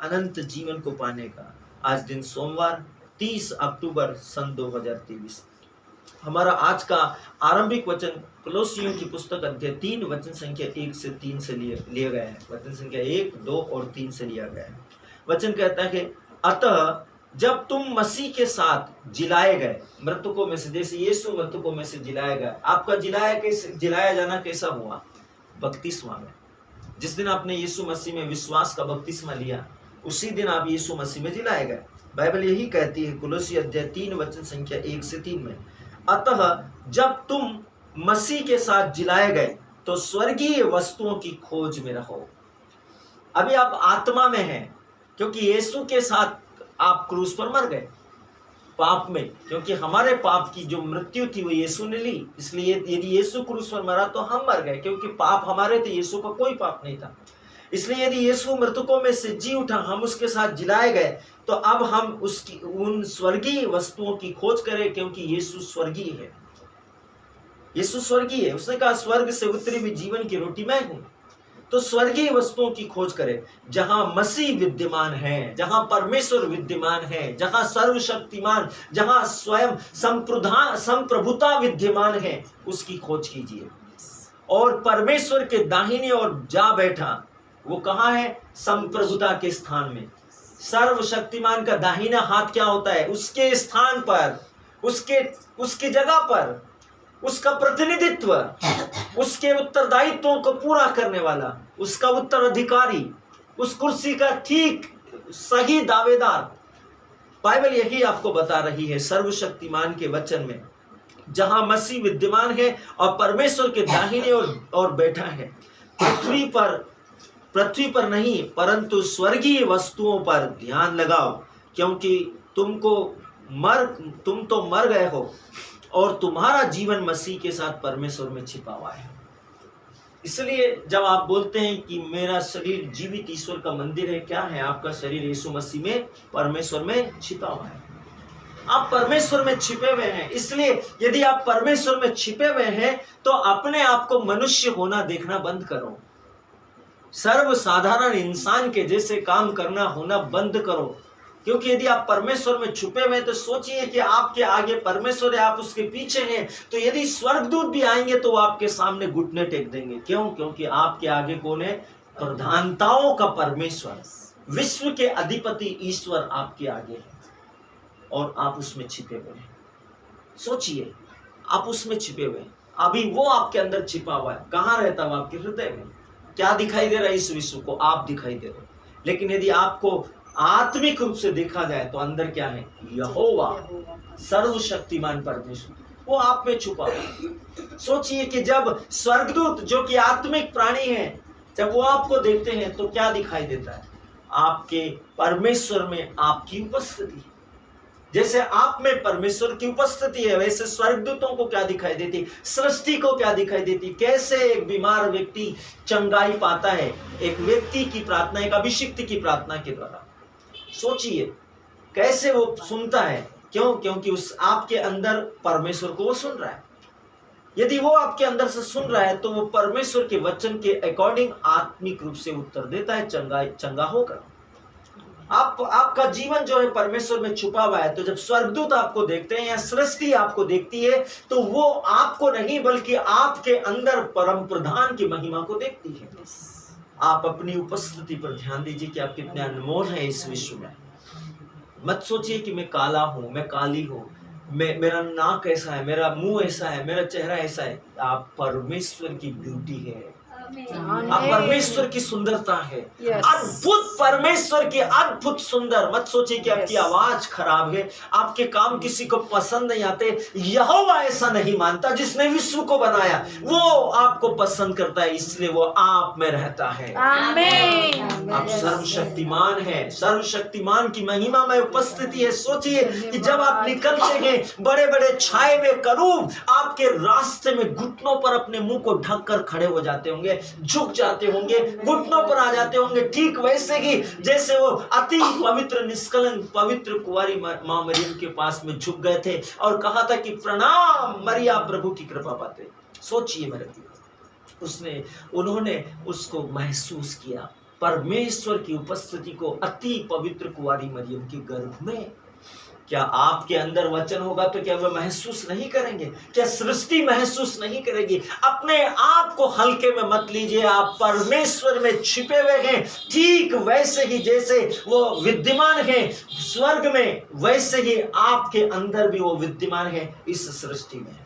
अनंत जीवन को पाने का। आज दिन सोमवार 30 अक्टूबर सन 2023। हमारा आज का आरंभिक वचन कुलोसियों की पुस्तक अध्याय 3 वचन संख्या 1 से 3 से लिए गए हैं। वचन संख्या 1, 2 और 3 से लिया गया है। वचन कहता है, अतः जब तुम मसीह के साथ जिलाए गए मृतकों में से, जैसे यीशु मृतकों में से जिलाया गया। आपका जिलाया जाना कैसा हुआ? बपतिस्मा में। जिस दिन आपने यीशु मसीह में विश्वास का बपतिस्मा लिया, उसी दिन आप यीशु मसीह में जिलाए गए। बाइबल यही कहती है कुलोसी अध्याय 3 वचन संख्या 1 से 3 में, अतः जब तुम मसीह के साथ जिलाए गए तो स्वर्गीय वस्तुओं की खोज में रहो। अभी आप आत्मा में हैं, क्योंकि यीशु के साथ आप क्रूस पर मर गए पाप में, क्योंकि हमारे पाप की जो मृत्यु थी वो यीशु ने ली। इसलिए यदि यीशु क्रूस पर मरा तो हम मर गए, क्योंकि पाप हमारे थे, यीशु का कोई पाप नहीं था। इसलिए यदि यीशु मृतकों में से जी उठा, हम उसके साथ जिलाए गए, तो अब हम उसकी उन स्वर्गीय वस्तुओं की खोज करें, क्योंकि यीशु स्वर्गीय है। यीशु स्वर्गीय है। उसने कहा, स्वर्ग से उतरी हुई जीवन की रोटी मैं हूं। तो स्वर्गीय वस्तुओं की खोज करें, जहां मसीह विद्यमान है, जहां परमेश्वर विद्यमान है, जहां सर्वशक्तिमान, जहां स्वयं संप्रभुता विद्यमान है, उसकी खोज कीजिए। और परमेश्वर के दाहिने ओर जा बैठा, वो कहां है? संप्रभुता के स्थान में। सर्वशक्तिमान का दाहिना हाथ क्या होता है? उसके स्थान पर, उसकी जगह पर, उसका प्रतिनिधित्व, उसके उत्तरदायित्वों को पूरा करने वाला, उसका उत्तराधिकारी, उस कुर्सी का ठीक सही दावेदार। बाइबल यही आपको बता रही है सर्वशक्तिमान के वचन में, जहां मसीह विद्यमान है और परमेश्वर के दाहिने ओर बैठा है। पृथ्वी पर नहीं, परंतु स्वर्गीय वस्तुओं पर ध्यान लगाओ, क्योंकि तुम तो मर गए हो और तुम्हारा जीवन मसीह के साथ परमेश्वर में छिपा हुआ है। इसलिए जब आप बोलते हैं कि मेरा शरीर जीवित ईश्वर का मंदिर है, क्या है? आपका शरीर यीशु मसीह में परमेश्वर में छिपा हुआ है। आप परमेश्वर में छिपे हुए हैं। इसलिए यदि आप परमेश्वर में छिपे हुए हैं तो अपने आप को मनुष्य होना देखना बंद करो। सर्वसाधारण इंसान के जैसे काम करना होना बंद करो, क्योंकि यदि आप परमेश्वर में छुपे हुए हैं तो सोचिए कि आपके आगे परमेश्वर है, आप उसके पीछे हैं। तो यदि स्वर्गदूत भी आएंगे तो वो आपके सामने घुटने टेक देंगे। क्यों? क्योंकि आपके आगे कौन है? प्रधानताओं का परमेश्वर, विश्व के अधिपति ईश्वर आपके आगे है और आप उसमें छिपे हुए हैं। सोचिए, आप उसमें छिपे हुए हैं। अभी वो आपके अंदर छिपा हुआ है। कहाँ रहता है? आपके हृदय में। क्या दिखाई दे रहा है? इस विश्व को आप दिखाई दे रहे हो। लेकिन यदि आपको आत्मिक रूप से देखा जाए तो अंदर क्या है? यहोवा, सर्वशक्तिमान परमेश्वर, वो आप में छुपा हुआ। सोचिए कि जब स्वर्गदूत जो कि आत्मिक प्राणी हैं, जब वो आपको देखते हैं तो क्या दिखाई देता है? आपके परमेश्वर में आपकी उपस्थिति। जैसे आप में परमेश्वर की उपस्थिति है, वैसे स्वर्गदूतों को क्या दिखाई देती? सृष्टि को क्या दिखाई देती? कैसे एक बीमार व्यक्ति चंगाई पाता है? एक व्यक्ति की प्रार्थना, एक अभिषिक्त की प्रार्थना के द्वारा। सोचिए कैसे वो सुनता है। क्यों? क्योंकि उस आपके अंदर परमेश्वर को वो सुन रहा है। यदि वो आपके अंदर से सुन रहा है तो वो परमेश्वर के वचन के अकॉर्डिंग आत्मिक रूप से उत्तर देता है, चंगा होकर। आपका जीवन जो है परमेश्वर में छुपा हुआ है। तो जब स्वर्गदूत आपको देखते हैं या सृष्टि आपको देखती है तो वो आपको नहीं बल्कि आपके अंदर परम प्रधान की महिमा को देखती है। आप अपनी उपस्थिति पर ध्यान दीजिए कि आप कितने अनमोल हैं इस विश्व में। मत सोचिए कि मैं काला हूं, मैं काली हूं, मेरा नाक ऐसा है, मेरा मुंह ऐसा है, मेरा चेहरा ऐसा है। आप परमेश्वर की ब्यूटी है, आप परमेश्वर की सुंदरता है। अद्भुत परमेश्वर की अद्भुत सुंदर। मत सोचिए कि आपकी आवाज खराब है, आपके काम किसी को पसंद नहीं आते। यहोवा ऐसा नहीं मानता। जिसने विश्व को बनाया वो आपको पसंद करता है, इसलिए वो आप में रहता है। आमीन। आप सर्वशक्तिमान है, सर्वशक्तिमान की महिमा में उपस्थिति है। सोचिए कि जब आप निकलते हैं, बड़े बड़े छाए हुए करूब आपके रास्ते में घुटनों पर अपने मुंह को ढक कर खड़े हो जाते होंगे, झुक जाते होंगे, घुटनों पर आ जाते होंगे। ठीक वैसे ही जैसे वो अति पवित्र निष्कलंक पवित्र कुंवारी मां मरियम के पास में झुक गए थे और कहा था कि प्रणाम मरिया, प्रभु की कृपा पाते। सोचिए मेरे, उन्होंने उसको महसूस किया, परमेश्वर की उपस्थिति को अति पवित्र कुंवारी मरियम के गर्भ में। क्या आपके अंदर वचन होगा तो क्या वह महसूस नहीं करेंगे? क्या सृष्टि महसूस नहीं करेगी? अपने आप को हल्के में मत लीजिए, आप परमेश्वर में छिपे हुए हैं, ठीक वैसे ही जैसे वो विद्यमान है स्वर्ग में, वैसे ही आपके अंदर भी वो विद्यमान है इस सृष्टि में।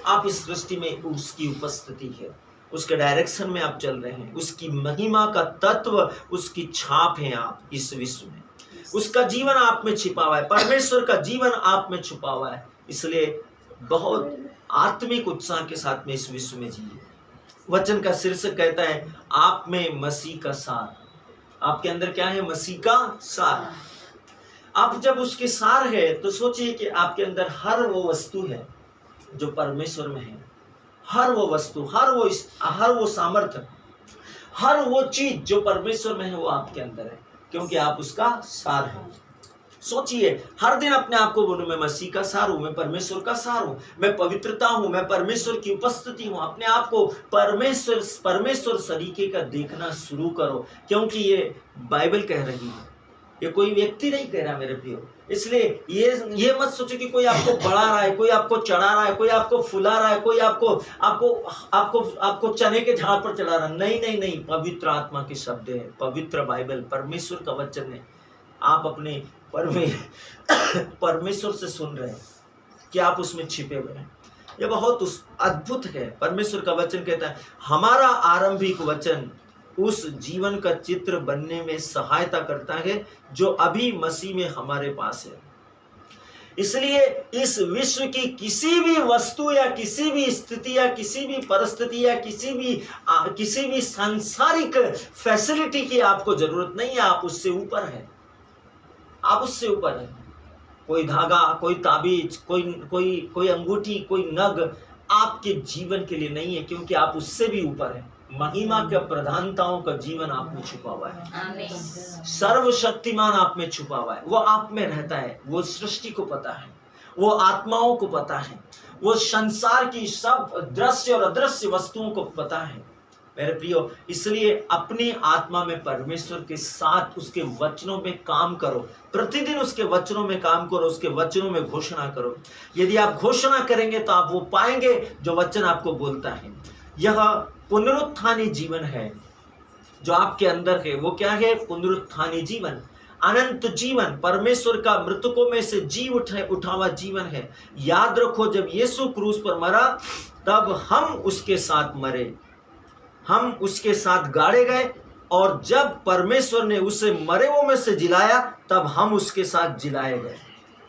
आप इस सृष्टि में उसकी उपस्थिति है, उसके डायरेक्शन में आप चल रहे हैं, उसकी महिमा का तत्व, उसकी छाप है आप इस विश्व में। उसका जीवन आप में छिपा हुआ है, परमेश्वर का जीवन आप में छुपा हुआ है। इसलिए बहुत आत्मिक उत्साह के साथ में इस विश्व में जिए। वचन का शीर्षक कहता है आप में मसीह का सार। आपके अंदर क्या है? मसीह का सार। आप जब उसके सार है तो सोचिए कि आपके अंदर हर वो वस्तु है जो परमेश्वर में है, हर वो वस्तु, हर वो सामर्थ्य, हर वो चीज जो परमेश्वर में है वो आपके अंदर है, क्योंकि आप उसका सार हैं। सोचिए, हर दिन अपने आप को बोलो मैं मसीह का सार हूं, मैं परमेश्वर का सार हूं, मैं पवित्रता हूं, मैं परमेश्वर की उपस्थिति हूं। अपने आप को परमेश्वर तरीके का देखना शुरू करो, क्योंकि ये बाइबल कह रही है, ये कोई व्यक्ति नहीं कह रहा मेरे प्रियो। इसलिए ये मत सोचो कि कोई आपको बढ़ा रहा है, कोई आपको चढ़ा रहा है, कोई आपको फुला रहा है, कोई आपको चने के झाड़ पर चढ़ा रहा है। नहीं, पवित्र आत्मा के शब्द है, पवित्र बाइबल, परमेश्वर का वचन है। आप अपने परमेश्वर से सुन रहे हैं कि आप उसमें छिपे हुए हैं। ये बहुत अद्भुत है। परमेश्वर का वचन कहता है हमारा आरंभिक वचन उस जीवन का चित्र बनने में सहायता करता है जो अभी मसीह में हमारे पास है। इसलिए इस विश्व की किसी भी वस्तु या किसी भी स्थिति या किसी भी परिस्थिति या किसी भी सांसारिक फैसिलिटी की आपको जरूरत नहीं है। आप उससे ऊपर हैं, आप उससे ऊपर हैं। कोई धागा, कोई ताबीज, कोई अंगूठी, कोई नग आपके जीवन के लिए नहीं है, क्योंकि आप उससे भी ऊपर हैं। महिमा के प्रधानताओं का जीवन आप में छुपा हुआ है, सर्वशक्तिमान आप में छुपा हुआ है, वो आप में रहता है। वो सृष्टि को पता है, वो आत्माओं को पता है, वो संसार की सब दृश्य और अदृश्य वस्तुओं को पता है मेरे प्रियो। इसलिए अपनी आत्मा में परमेश्वर के साथ उसके वचनों में काम करो, प्रतिदिन उसके वचनों में काम करो, उसके वचनों में घोषणा करो। यदि आप घोषणा करेंगे तो आप वो पाएंगे जो वचन आपको बोलता है। यह पुनरुत्थानी जीवन है जो आपके अंदर है। वो क्या है? पुनरुत्थानी जीवन, अनंत जीवन, परमेश्वर का मृतकों में से जी उठा हुआ जीवन है। याद रखो, जब यीशु क्रूस पर मरा तब हम उसके साथ मरे, हम उसके साथ गाड़े गए, और जब परमेश्वर ने उसे मरे हुओं में से जिलाया तब हम उसके साथ जिलाए गए।